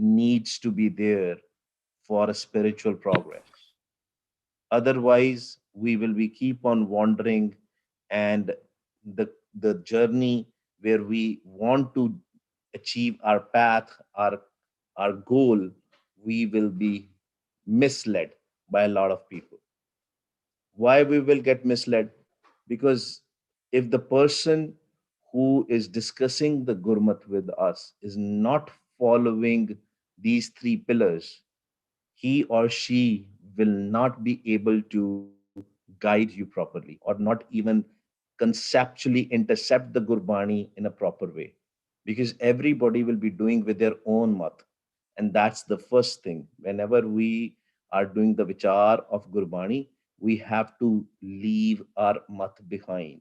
needs to be there for a spiritual progress. Otherwise, we will be keep on wandering, and the journey where we want to achieve our path, our goal, we will be misled by a lot of people. Why we will get misled? Because if the person who is discussing the gurmat with us is not following these three pillars, he or she will not be able to guide you properly, or not even conceptually intercept the Gurbani in a proper way, because everybody will be doing with their own mat. And that's the first thing. Whenever we are doing the vichar of Gurbani, we have to leave our mat behind.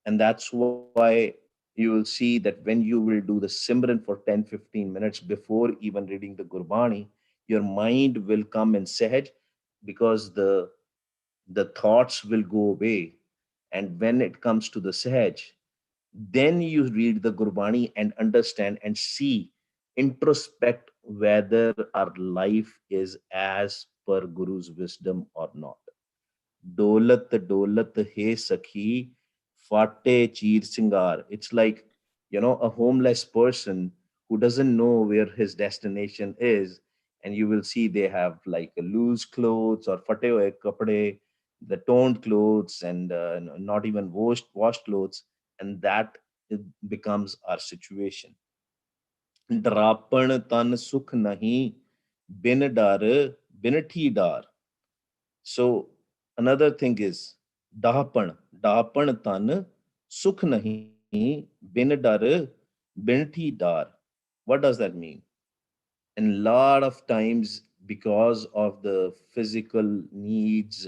And that's why you will see that when you will do the Simran for 10-15 minutes before even reading the Gurbani, your mind will come in Sahaj, because the thoughts will go away. And when it comes to the Sahaj, then you read the Gurbani and understand and see, introspect whether our life is as per Guru's wisdom or not. Dolat dolat he sakhi fate cheer singar. It's like, a homeless person who doesn't know where his destination is, and you will see they have like a loose clothes or fate hoye kapde, the toned clothes, and not even washed clothes, and that it becomes our situation. ਡਰਾਪਣ ਤਨ ਸੁਖ ਨਹੀਂ ਬਿਨ ਡਰ ਬਿਨ ਠੀਡਾਰ. So another thing is dahapan. Dahapan tan sukh nahi bin dar binthi dar. What does that mean? And lot of times, because of the physical needs,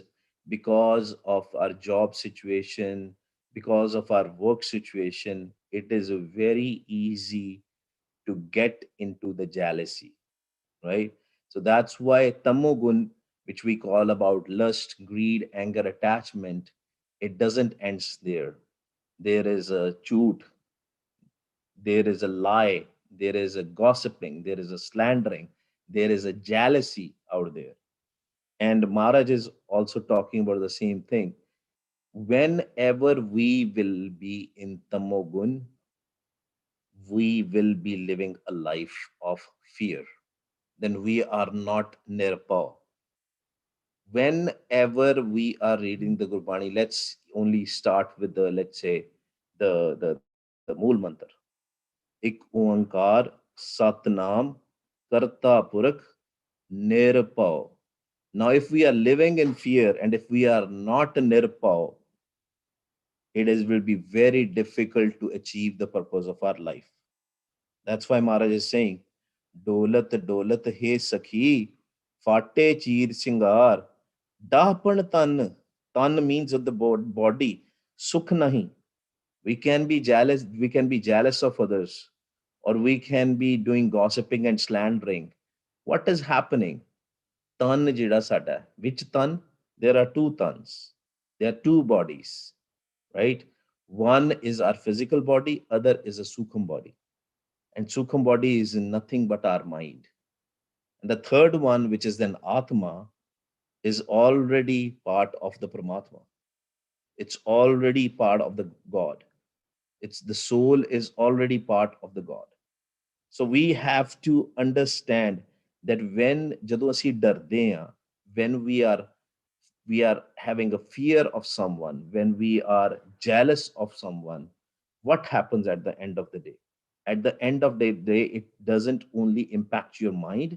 because of our job situation, because of our work situation, it is very easy to get into the jealousy, right? So that's why tamogun, which we call about lust, greed, anger, attachment, it doesn't end there. There is a choot, there is a lie, there is a gossiping, there is a slandering, there is a jealousy out there. And Maharaj is also talking about the same thing. Whenever we will be in tamogun, we will be living a life of fear. Then we are not nirpa. Whenever we are reading the Gurbani, let's only start with the, let's say, the Mool Mantra. Ik Onkar Satnam Karta Purakh Nirpau. Now, if we are living in fear and if we are not nirpau, will be very difficult to achieve the purpose of our life. That's why Maharaj is saying, Dolat Dolat He Sakhi, Fate Cheer Singar, Dapan Tan. Tan means of the body, Sukh Nahi. We can be jealous of others, or we can be doing gossiping and slandering. What is happening? Tan jida sada. Which tan? There are two tans. There are two bodies, right? One is our physical body, other is a sukham body. And sukham body is nothing but our mind. And the third one, which is then Atma, is already part of the Paramatma. It's already part of the God. It's the soul is already part of the God. So we have to understand that when ਜਦੋਂ ਅਸੀਂ ਡਰਦੇ ਹਾਂ, when we are having a fear of someone, when we are jealous of someone, what happens at the end of the day? At the end of the day, it doesn't only impact your mind,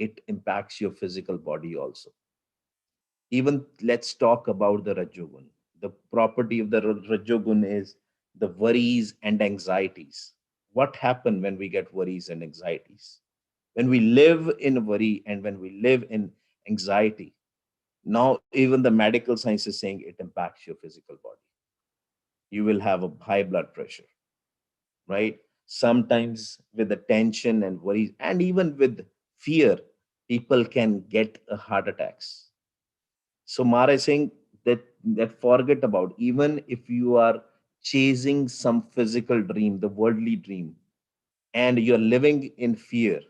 it impacts your physical body also. Even let's talk about the Rajogun. The property of the Rajogun is the worries and anxieties. What happen when we get worries and anxieties? When we live in worry and when we live in anxiety, now even the medical science is saying it impacts your physical body. You will have a high blood pressure, right? Sometimes with the tension and worries, and even with fear, people can get a heart attacks. So Mara is saying that forget about, even if you are chasing some physical dream, the worldly dream, and you're living in fear.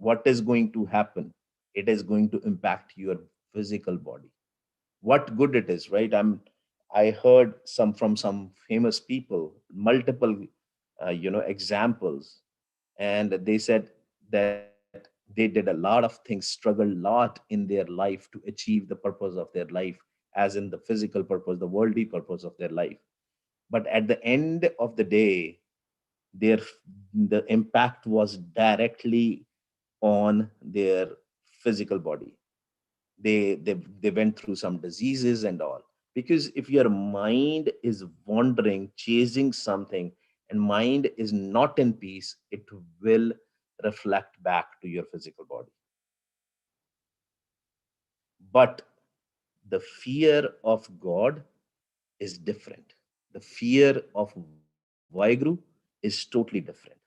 what is going to happen? It is going to impact your physical body. What good it is, right? I heard some from some famous people, multiple examples, and they said that they did a lot of things, struggled a lot in their life to achieve the purpose of their life, as in the physical purpose, the worldly purpose of their life. But at the end of the day, their the impact was directly on their physical body. They went through some diseases and all, because if your mind is wandering, chasing something, and mind is not in peace, it will reflect back to your physical body. But the fear of God is different. The fear of Vaheguru is totally different.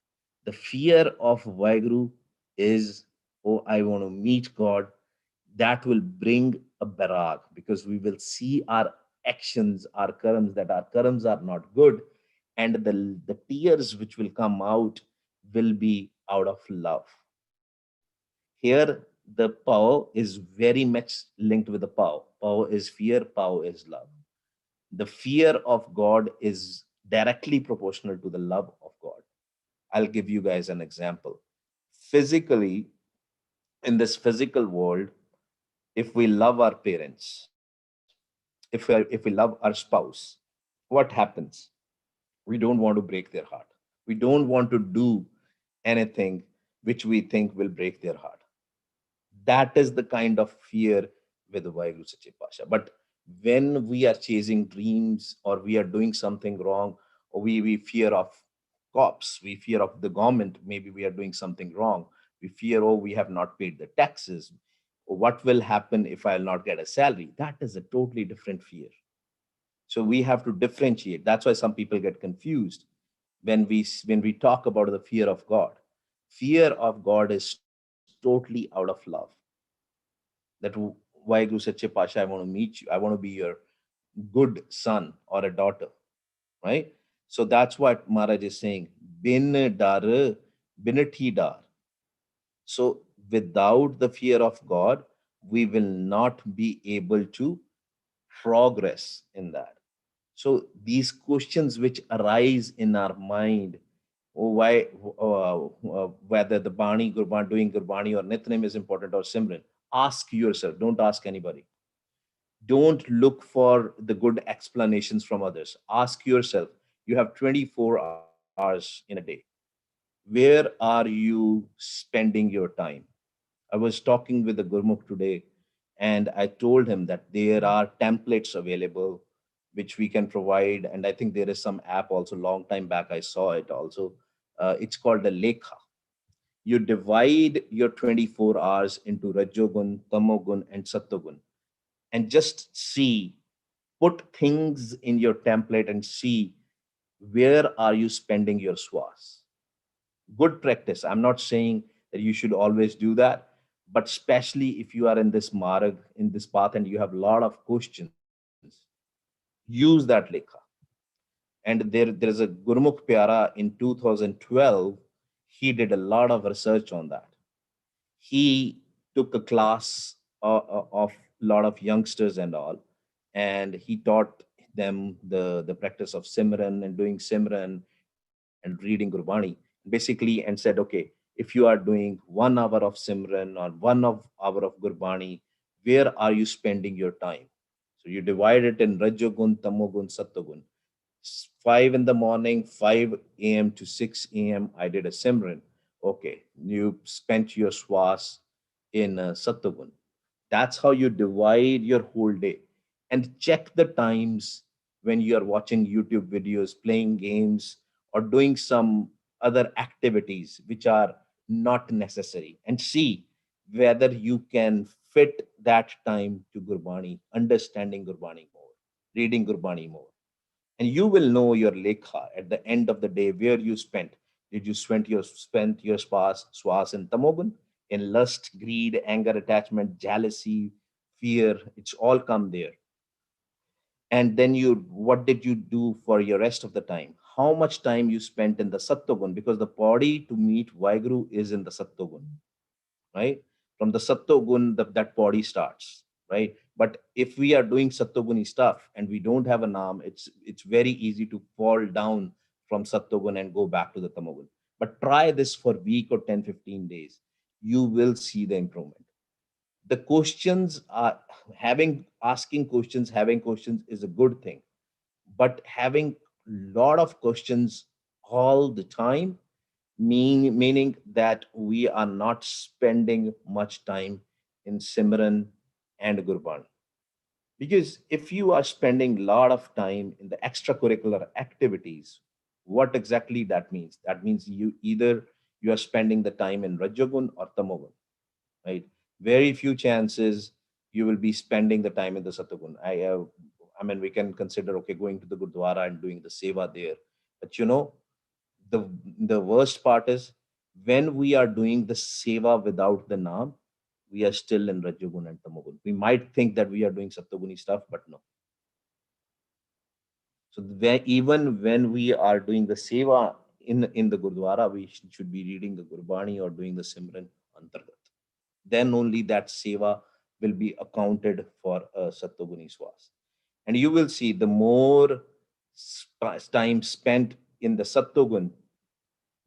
The fear of Vaheguru is, oh, I want to meet God. That will bring a barag, because we will see our actions, our karams, that our karams are not good. And the tears which will come out will be out of love. Here, the power is very much linked with the power. Power is fear, power is love. The fear of God is directly proportional to the love of God. I'll give you guys an example. Physically, in this physical world, if we love our parents, if we love our spouse, what happens? We don't want to break their heart. We don't want to do anything which we think will break their heart. That is the kind of fear with the Vaheguru Sache Pasha. But when we are chasing dreams, or we are doing something wrong, or we fear of cops, we fear of the government, maybe we are doing something wrong, we fear, oh, we have not paid the taxes, or what will happen if I'll not get a salary? That is a totally different fear. So we have to differentiate. That's why some people get confused when we talk about the fear of God. Fear of God is totally out of love. That Vaheguru said, Pasha, I want to meet you. I want to be your good son or a daughter, right? So that's what Maharaj is saying. Bin dar, binati dar. So without the fear of God, we will not be able to progress in that. So these questions which arise in our mind, why, whether the Bani, Gurbani, doing Gurbani or Nitnem is important, or Simran, ask yourself. Don't ask anybody. Don't look for the good explanations from others. Ask yourself. You have 24 hours in a day. Where are you spending your time? I was talking with the Gurmukh today, and I told him that there are templates available which we can provide. And I think there is some app also, long time back, I saw it also. It's called the Lekha. You divide your 24 hours into Rajogun, Tamogun, and Sattogun, and just see, put things in your template and see where are you spending your swas. Good practice. I'm not saying that you should always do that, but especially if you are in this marg, in this path, and you have a lot of questions, use that lekha. And there is a Gurmukh Pyara in 2012. He did a lot of research on that. He took a class of a lot of youngsters and all, and he taught them the practice of Simran and doing Simran and reading Gurbani, basically, and said, okay, if you are doing 1 hour of Simran or 1 hour of Gurbani, where are you spending your time? So you divide it in Rajogun, Tamogun, Sattogun. 5 in the morning, 5 a.m. to 6 a.m., I did a Simran. Okay, you spent your swas in Sattogun. That's how you divide your whole day. And check the times when you are watching YouTube videos, playing games, or doing some other activities which are not necessary, and see whether you can fit that time to Gurbani, understanding Gurbani more, reading Gurbani more. And you will know your lekha at the end of the day, where you spent. Did you spend your swas in tamogun, in lust, greed, anger, attachment, jealousy, fear? It's all come there. And then what did you do for your rest of the time? How much time you spent in the sattogun? Because the body to meet Vaiguru is in the sattogun. right? From the Sattva that body starts, right? But if we are doing Sattva stuff and we don't have a Naam, it's very easy to fall down from Sattva and go back to the Tamagun. But try this for a week or 10, 15 days. You will see the improvement. The questions are having questions is a good thing, but having lot of questions all the time meaning that we are not spending much time in Simran and Gurbani. Because if you are spending a lot of time in the extracurricular activities, what exactly that means? That means you are spending the time in Rajagun or Tamogun, right? Very few chances you will be spending the time in the Satagun. I mean, we can consider okay going to the Gurdwara and doing the seva there, but the the worst part is when we are doing the seva without the naam, we are still in Rajagun and Tamogun. We might think that we are doing Sattaguni stuff, but no. So even when we are doing the seva in the Gurdwara, we should be reading the Gurbani or doing the Simran Antargat. Then only that seva will be accounted for a Sattaguni swas. And you will see the more time spent in the Sattvagun,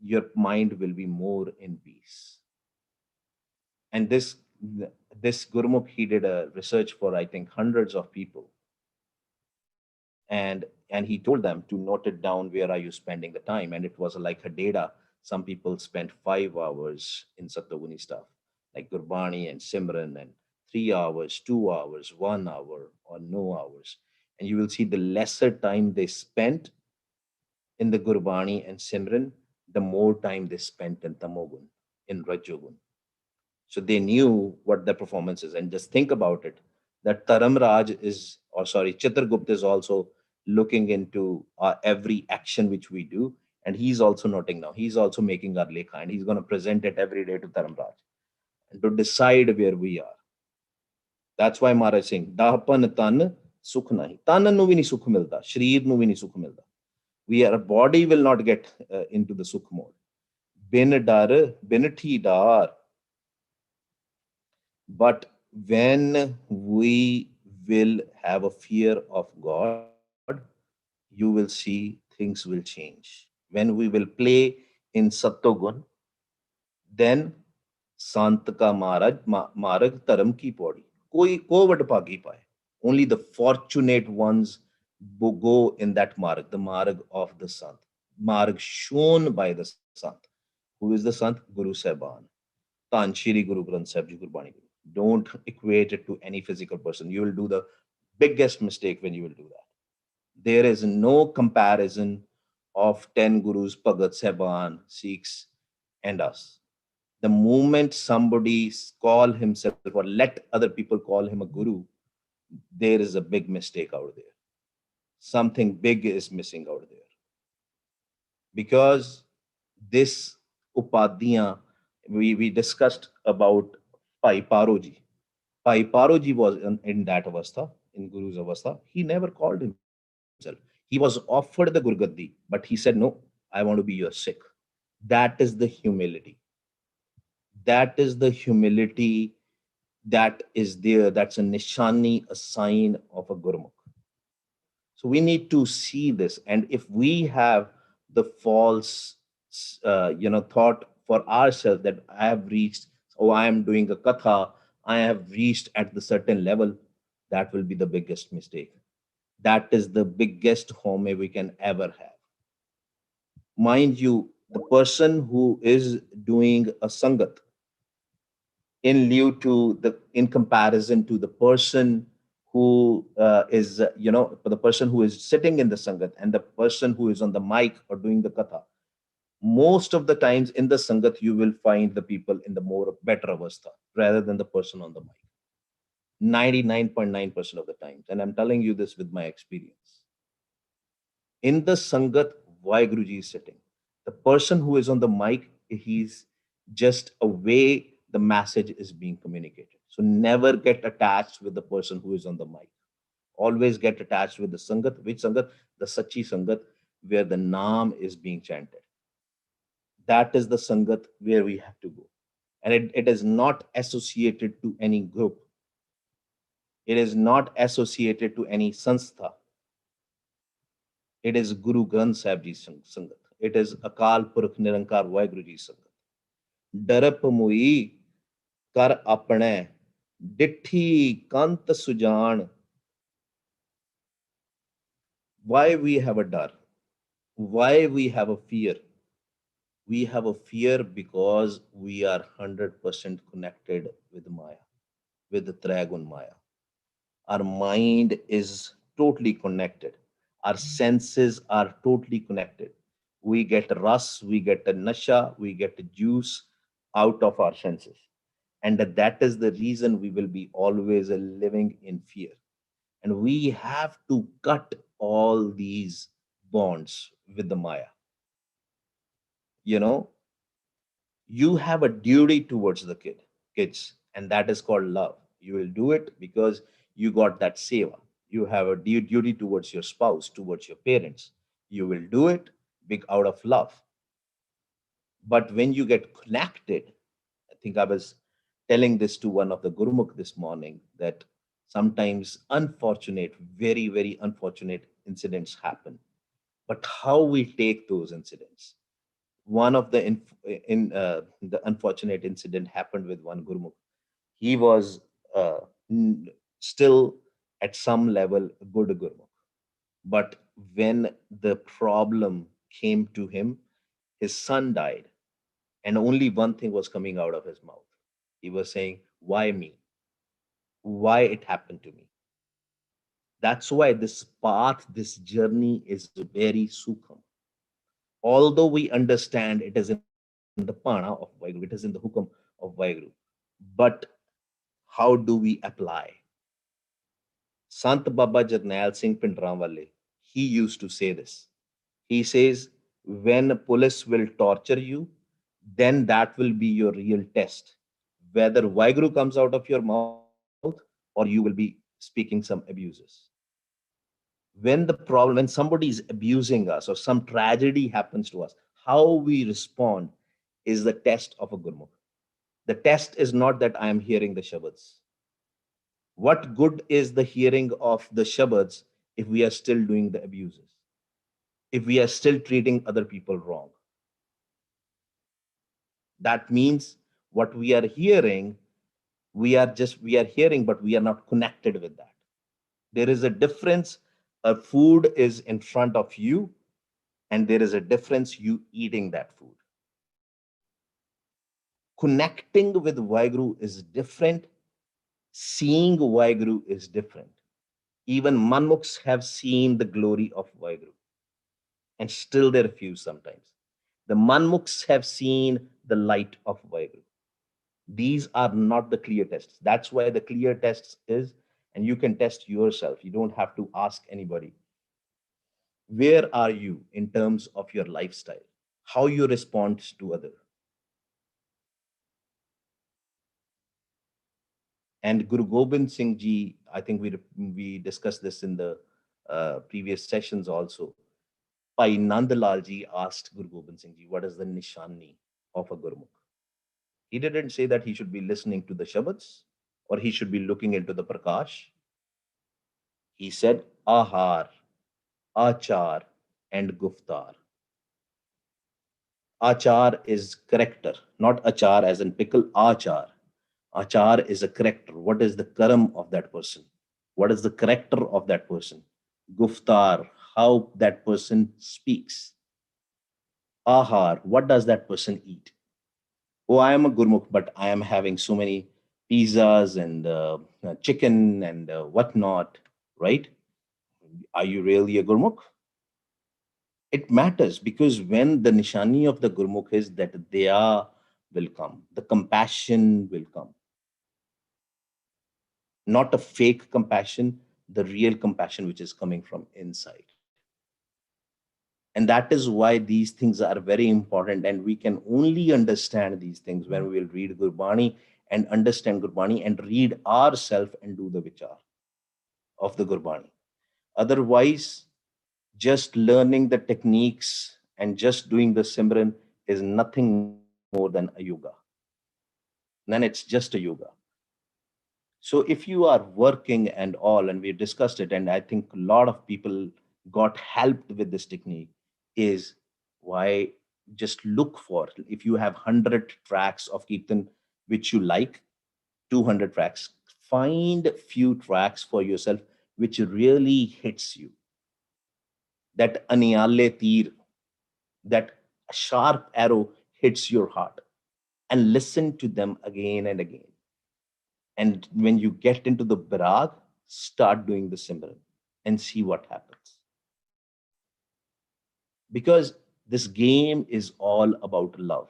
your mind will be more in peace. And this Gurmukh, he did a research for I think hundreds of people, and he told them to note it down, where are you spending the time, and it was like a data. Some people spent 5 hours in Sattaguni stuff like Gurbani and Simran, and 3 hours, 2 hours, 1 hour, or no hours. And you will see the lesser time they spent in the Gurbani and Simran, the more time they spent in Tamogun, in Rajogun. So they knew what the performance is. And just think about it, that Taram Raj is, or sorry, Chitragupta is also looking into every action which we do. And he's also noting now, he's also making our lekha, and he's going to present it every day to Taram Raj and to decide where we are. That's why Maharaj Singh, Dahapan Tan Sukh Nahi. Tan nu vi nahi sukh milta, Shreer nu vi nahi sukh milta. Our body will not get into the sukh mode. Bin dar, bin thi dar. But when we will have a fear of God, you will see things will change. When we will play in Sattogun, then Sant ka marag taram ki podi. Koi kovad pagi paye. Only the fortunate ones who go in that the marg of the Sant. Marg shown by the Sant. Who is the Sant? Guru Sahban. Tan Shri Guru Granth Sahib Ji Gurbani Guru. Don't equate it to any physical person. You will do the biggest mistake when you will do that. There is no comparison of 10 gurus, Bhagat Sahban, Sikhs, and us. The moment somebody call himself or let other people call him a guru, there is a big mistake out there. Something big is missing out there. Because this Upadhyaya, we discussed about Pai Paroji. Pai Paroji was in that avastha, in Guru's avastha. He never called himself. He was offered the Gurgaddi, but he said, no, I want to be your Sikh. That is the humility. That is the humility that is there. That's a nishani, a sign of a Gurmukh. So we need to see this. And if we have the false, thought for ourselves that I have reached, oh, I am doing a katha, I have reached at the certain level, that will be the biggest mistake. That is the biggest home we can ever have. Mind you, the person who is doing a sangat in lieu to the in comparison to the person who is for the person who is sitting in the sangat and the person who is on the mic or doing the katha, most of the times in the sangat you will find the people in the more better avastha rather than the person on the mic. 99.9% of the times, and I'm telling you this with my experience. In the sangat, why Guruji is sitting, the person who is on the mic, he's just a way the message is being communicated. So never get attached with the person who is on the mic. Always get attached with the sangat. Which sangat? The sachi sangat, where the naam is being chanted. That is the sangat where we have to go. And it is not associated to any group, it is not associated to any sanstha. It is Guru Granth Sahib Ji Sangat. It is Akal Purkh Nirankar Vaheguru Ji Sangat. Darap mui kar apne, dithi kant sujan. Why we have a dar? Why we have a fear? We have a fear because we are 100% connected with Maya, with the Tragun Maya. Our mind is totally connected. Our senses are totally connected. We get ras, we get a nasha, we get a juice out of our senses. And that is the reason we will be always living in fear. And we have to cut all these bonds with the Maya. You know, you have a duty towards the kids, and that is called love. You will do it because you got that seva. You have a duty towards your spouse, towards your parents. You will do it big out of love. But when you get connected, I think I was telling this to one of the gurumukh this morning, that sometimes unfortunate, very very unfortunate incidents happen, but how we take those incidents. One of the the unfortunate incident happened with one gurmukh. He was uh, n- still at some level a good gurmukh, but when the problem came to him, his son died, and only one thing was coming out of his mouth. He was saying, why me? Why it happened to me? That's why this path, this journey is very sukham. Although we understand it is in the Pana of Vaheguru, it is in the Hukam of Vaheguru, but how do we apply? Sant Baba Jarnail Singh Pindranwale, he used to say this. He says, when police will torture you, then that will be your real test. Whether Vaheguru comes out of your mouth or you will be speaking some abuses. When the problem, when somebody is abusing us or some tragedy happens to us, how we respond is the test of a gurmukh. The test is not that I am hearing the shabads. What good is the hearing of the shabads if we are still doing the abuses, if we are still treating other people wrong? That means what we are hearing, we are hearing, but we are not connected with that. There is a difference. A food is in front of you, and there is a difference you eating that food. Connecting with Vaheguru is different. Seeing Vaheguru is different. Even manmukhs have seen the glory of Vaheguru, and still they refuse sometimes. The manmukhs have seen the light of Vaheguru. These are not the clear tests. That's why the clear tests is, and you can test yourself. You don't have to ask anybody. Where are you in terms of your lifestyle? How you respond to other? And Guru Gobind Singh Ji, I think we discussed this in the previous sessions also. Pai Nandlal Ji asked Guru Gobind Singh Ji, what is the nishani of a Gurmukh? He didn't say that he should be listening to the Shabads or he should be looking into the Prakash. He said Ahar, Achar, and Guftar. Achar is character, not achar as in pickle, achar. Achar is a character. What is the karam of that person? What is the character of that person? Guftar, how that person speaks. Ahar, what does that person eat? Oh, I am a gurmukh, but I am having so many pizzas and chicken and whatnot, right? Are you really a gurmukh? It matters because when the nishani of the gurmukh is that daya will come, the compassion will come, not a fake compassion, the real compassion which is coming from inside. And that is why these things are very important. And we can only understand these things when we will read Gurbani and understand Gurbani and read ourselves and do the vichar of the Gurbani. Otherwise, just learning the techniques and just doing the Simran is nothing more than a yoga. then it's just a yoga. So if you are working and all, and we discussed it, and I think a lot of people got helped with this technique, is why just look for, if you have 100 tracks of Kirtan which you like, 200 tracks, find few tracks for yourself which really hits you. That aniyale teer, that sharp arrow hits your heart, and listen to them again and again. And when you get into the birag, start doing the Simran and see what happens. Because this game is all about love.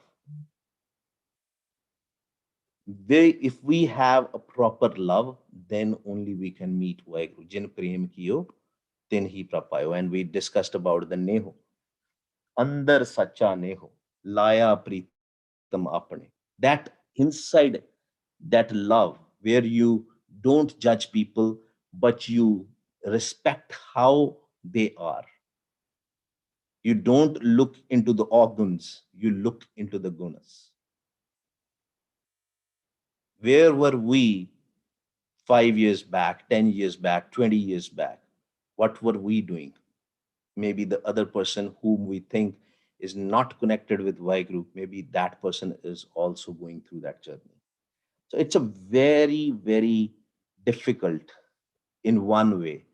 If we have a proper love, then only we can meet Vaheguru. Jin prem kiyo, tin hi prapayo. And we discussed about the neho. Andar sacha neho, laya pritam apne. That inside, that love where you don't judge people, but you respect how they are. You don't look into the organs, you look into the gunas. Where were we 5 years back, 10 years back, 20 years back? What were we doing? Maybe the other person whom we think is not connected with Vaheguru, maybe that person is also going through that journey. So it's a very, very difficult in one way,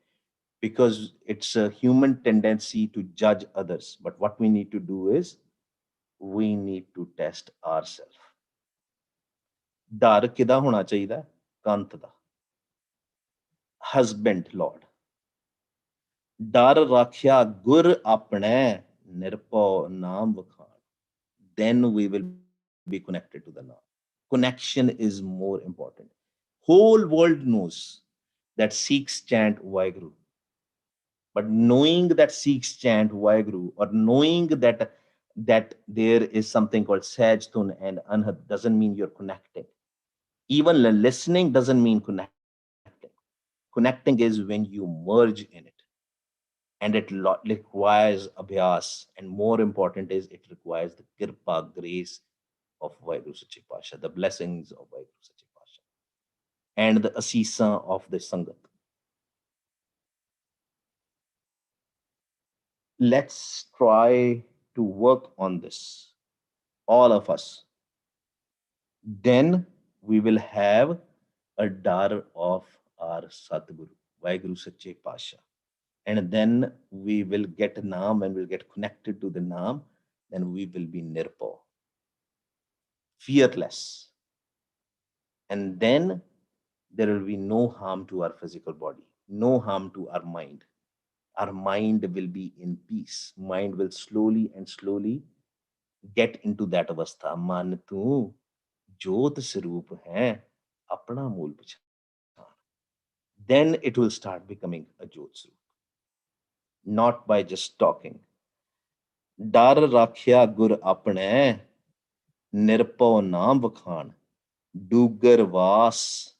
because it's a human tendency to judge others. But what we need to do is we need to test ourselves. ਡਰ ਕਿਹਦਾ ਹੋਣਾ ਚਾਹੀਦਾ? ਕੰਤ ਦਾ, husband Lord. ਡਰ ਰਾਖਿਆ ਗੁਰ ਆਪਣੇ, ਨਿਰਭਉ ਨਾਮ ਵਖਾਣ। Then we will be connected to the Naam. Connection is more important. Whole world knows that Sikhs chant Vaheguru. But knowing that Sikhs chant Vaheguru, or knowing that there is something called Sahaj Tun and Anhad, doesn't mean you're connecting. Even listening doesn't mean connecting. Connecting is when you merge in it. And it requires abhyas. And more important is, it requires the kirpa, grace of Vaheguru Sache Pasha, the blessings of Vaheguru Sache Pasha, and the asisa of the Sangat. Let's try to work on this, all of us. Then we will have a dar of our Satguru, Vaheguru Sache Pasha. And then we will get Naam, and we'll get connected to the Naam. Then we will be nirpo, fearless. And then there will be no harm to our physical body, no harm to our mind. Our mind will be in peace. Mind will slowly and slowly get into that avastha. Man tu jyot swaroop hai, apna mool pachan. Then it will start becoming a jyot swaroop. Not by just talking. Dar rakhya gur apne, nirpau naam vakhan, dugar vas,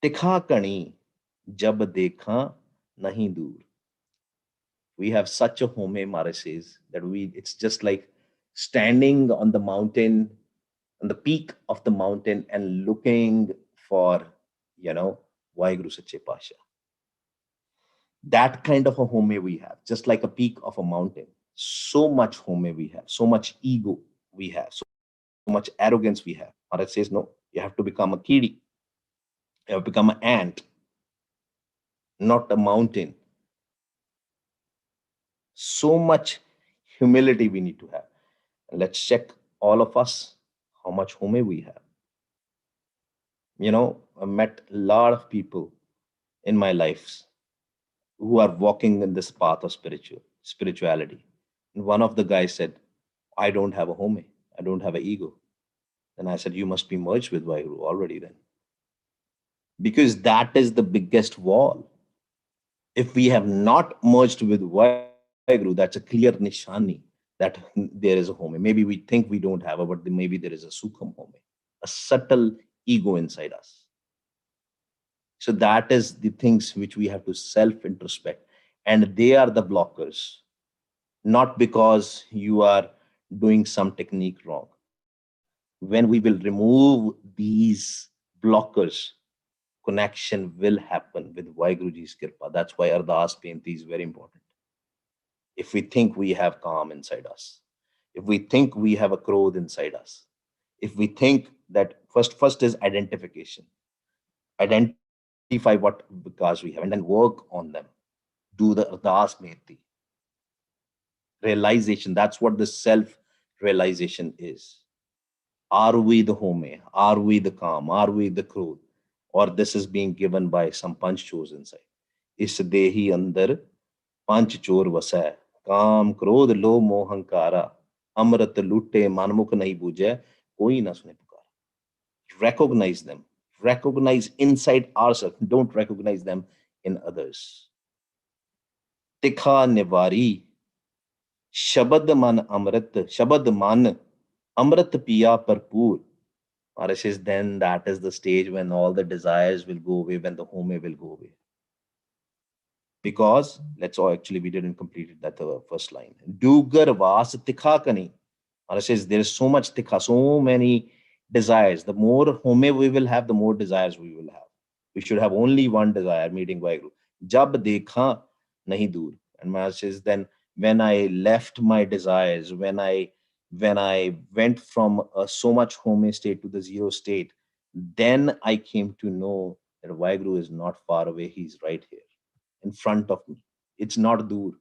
tikha kani, jab dekha nahi dur. We have such a home, Maharaj says, that it's just like standing on the mountain, on the peak of the mountain, and looking for, Vaheguru Sache Pasha. That kind of a home we have, just like a peak of a mountain. So much home we have, so much ego we have, so much arrogance we have. Maharaj says, no, you have to become a kidi. You have to become an ant, not a mountain. So much humility we need to have. And let's check, all of us, how much home we have. I met a lot of people in my life who are walking in this path of spirituality. And one of the guys said, I don't have a home, I don't have an ego. And I said, you must be merged with Vaheguru already then. Because that is the biggest wall. If we have not merged with Vaheguru, that's a clear nishani that there is a home. Maybe we think we don't have it, but maybe there is a sukham home, a subtle ego inside us. So that is the things which we have to self-introspect. And they are the blockers. Not because you are doing some technique wrong. When we will remove these blockers, connection will happen with Vaheguru Ji's Kirpa. That's why Ardas Benti is very important. If we think we have calm inside us, if we think we have a krodh inside us, if we think that first is identification, identify what because we have, and then work on them, do the Ardas Benti, realization. That's what the self realization is. Are we the home? Are we the calm? Are we the krodh? Or this is being given by some panch chores inside. Is dehi andar panch chor vasai. Kam, krodh, lo, mohankara. Amrit lutte, manmukh nahi bujai. Koi na sune pukara. Recognize them. Recognize inside ourselves. Don't recognize them in others. Tikha nivari. Shabad man amrit. Shabad man amrit piya parpoor. Or it says, then that is the stage when all the desires will go away, when the home will go away. Because let's all actually, we didn't complete it, that first line. Dugar vas tikha kani. Or it says, there is so much tikha, so many desires. The more home we will have, the more desires we will have. We should have only one desire, meeting Vaheguru. Jab dekha nahi dur. And Maharaj says, then when I left my desires, when I went from a so much home state to the zero state, then I came to know that Vaheguru is not far away. He's right here in front of me. It's not dur.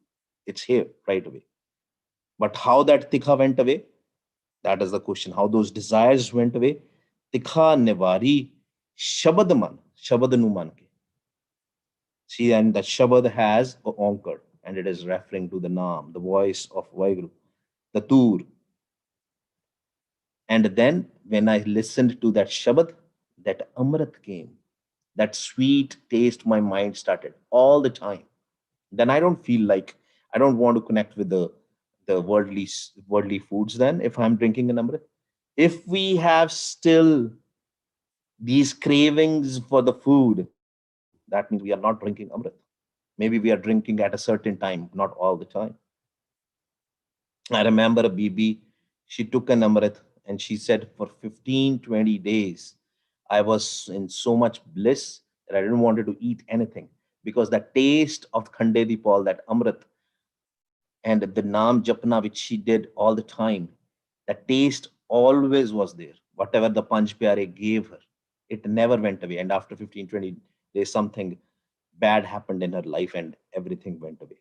It's here right away. But how that tikha went away, that is the question. How those desires went away. Tikha nivari shabad man. Shabad nu man ke. See, and that Shabad has a Onkar, and it is referring to the Naam, the voice of Vaheguru, the Tur. And then when I listened to that Shabad, that Amrit came, that sweet taste, my mind started all the time. Then I don't feel like, I don't want to connect with the worldly foods then if I'm drinking an Amrit. If we have still these cravings for the food, that means we are not drinking Amrit. Maybe we are drinking at a certain time, not all the time. I remember a BB, she took an Amrit and she said for 15, 20 days, I was in so much bliss that I didn't want to eat anything because the taste of Khande Di Paul, that Amrit, and the Naam Japna which she did all the time, the taste always was there. Whatever the Panch Pyare gave her, it never went away. And after 15, 20 days, something bad happened in her life and everything went away.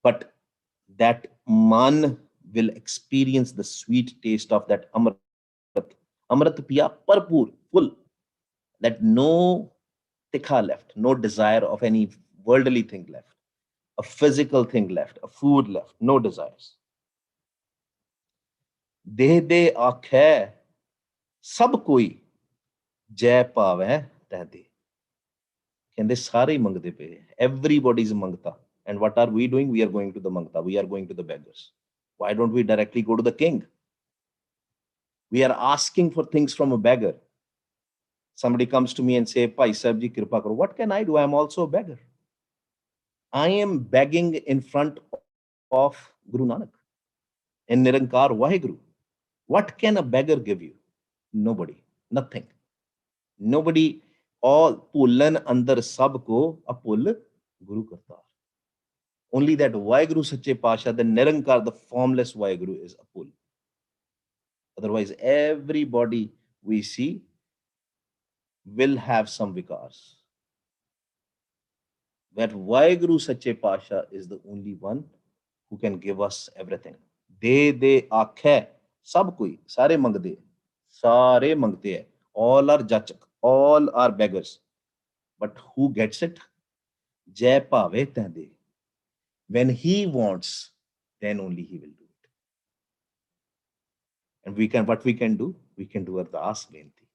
But that man will experience the sweet taste of that Amrit. Amrit piya parpur, full, that no tikha left, no desire of any worldly thing left, a physical thing left, a food left, no desires. देह दे आखे सब कोई जय पावे तह दे ਕਹਿੰਦੇ ਸਾਰੇ ਹੀ ਮੰਗਦੇ ਪਏ everybody is mangta. And what are we doing? We are going to the mangta, we are going to the beggars. Why don't we directly go to the king? We are asking for things from a beggar. Somebody comes to me and say, Bhai Sahib ji kripa karo. What can I do? I am also a beggar. I am begging in front of Guru Nanak in Nirankar Vaheguru. What can a beggar give you? Nobody, nothing. Nobody. All ਭੁੱਲਨ ਅੰਦਰ ਸਭ ਕੋ ਅਭੁੱਲ Guru Kartar. Only that Vaheguru Sache Pasha, the Nirankar, the formless Vaheguru is Apul. Otherwise, everybody we see will have some vikars. That Vaheguru Sache Pasha is the only one who can give us everything. De आखे सब कोई सारे मंगते सारे मंगते हैं. All are jachak, all are beggars. But who gets it? Jai Pave Tande. When he wants, then only he will do it. And what we can do? We can do Ardas Benti.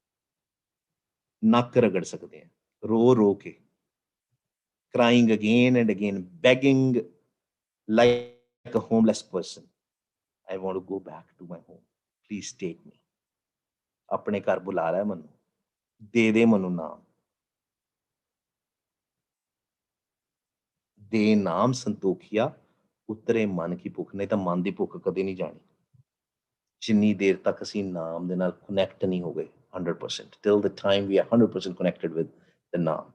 Nak ragad sakte hain, ro ke, crying again and again, begging like a homeless person. I want to go back to my home. Please take me. अपने घर बुला रहा है मनु, दे मनु नाम, दे नाम संतोखिया, उतरे मन की भुख. नहीं तो मन की भुख कदे नहीं जानी. ਜਿੰਨੀ ਦੇਰ ਤੱਕ ਅਸੀਂ ਨਾਮ ਦੇ ਨਾਲ ਕਨੈਕਟ ਨਹੀਂ ਹੋ ਗਏ 100%, till the time we are 100% connected with the naam.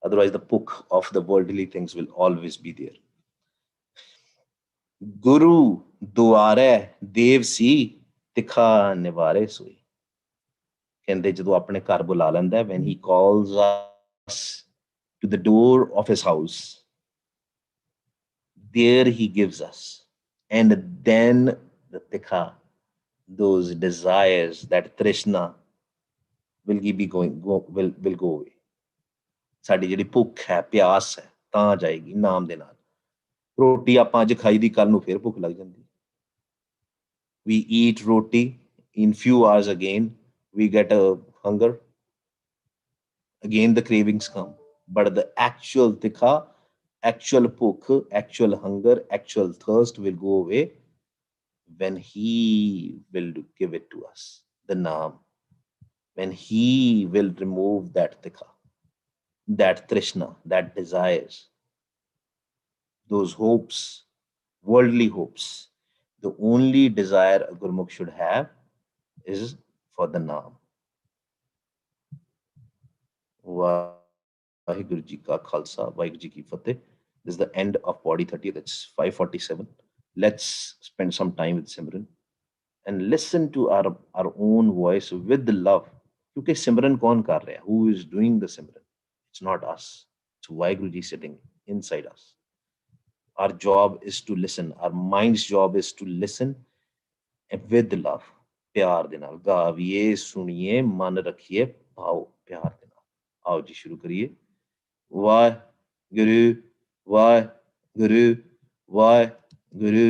Otherwise the book of the worldly things will always be there. Guru ਦੁਆਰੇ ਦੇਵ ਸੀ ਤਿਖਾ ਨਿਵਾਰੇ ਸੋਈ। ਕਹਿੰਦੇ ਜਦੋਂ ਆਪਣੇ ਘਰ ਬੁਲਾ ਲੈਂਦਾ, when he calls us to the door of his house, there he gives us, and then the tikha, those desires, that trishna will be going will go away. ਸਾਡੀ ਜਿਹੜੀ ਭੁੱਖ ਹੈ, ਪਿਆਸ ਹੈ, ਤਾਂ ਜਾਏਗੀ ਨਾਮ ਦੇ ਨਾਲ। ਰੋਟੀ ਆਪਾਂ ਅੱਜ ਖਾਈ ਦੀ, ਕੱਲ ਨੂੰ ਫੇਰ ਭੁੱਖ ਲੱਗ ਜਾਂਦੀ। We eat roti, in few hours again we get a hunger, again the cravings come. But the actual tikha, actual bhukh, actual hunger, actual thirst will go away when he will give it to us, the naam, when he will remove that tikha, that trishna, that desires, those hopes, worldly hopes. The only desire a gurmukh should have is for the naam. Vaheguru Ji Ka Khalsa, Vaheguru Ji Ki Fateh. This is the end of Body 30. That's 547. Let's spend some time with Simran and listen to our own voice with the love. क्योंकि सिमरन कौन कर रहा है? Who is doing the Simran? It's not us. It's Vaheguru Ji sitting inside us. Our job is to listen. Our mind's job is to listen with love. प्यार दे नाल गाविए, सुनिए, मन रखिए, भाव प्यार दे नाल। आओ जी शुरू करिए। वाह गुरु, वाह गुरु, वाह गुरु,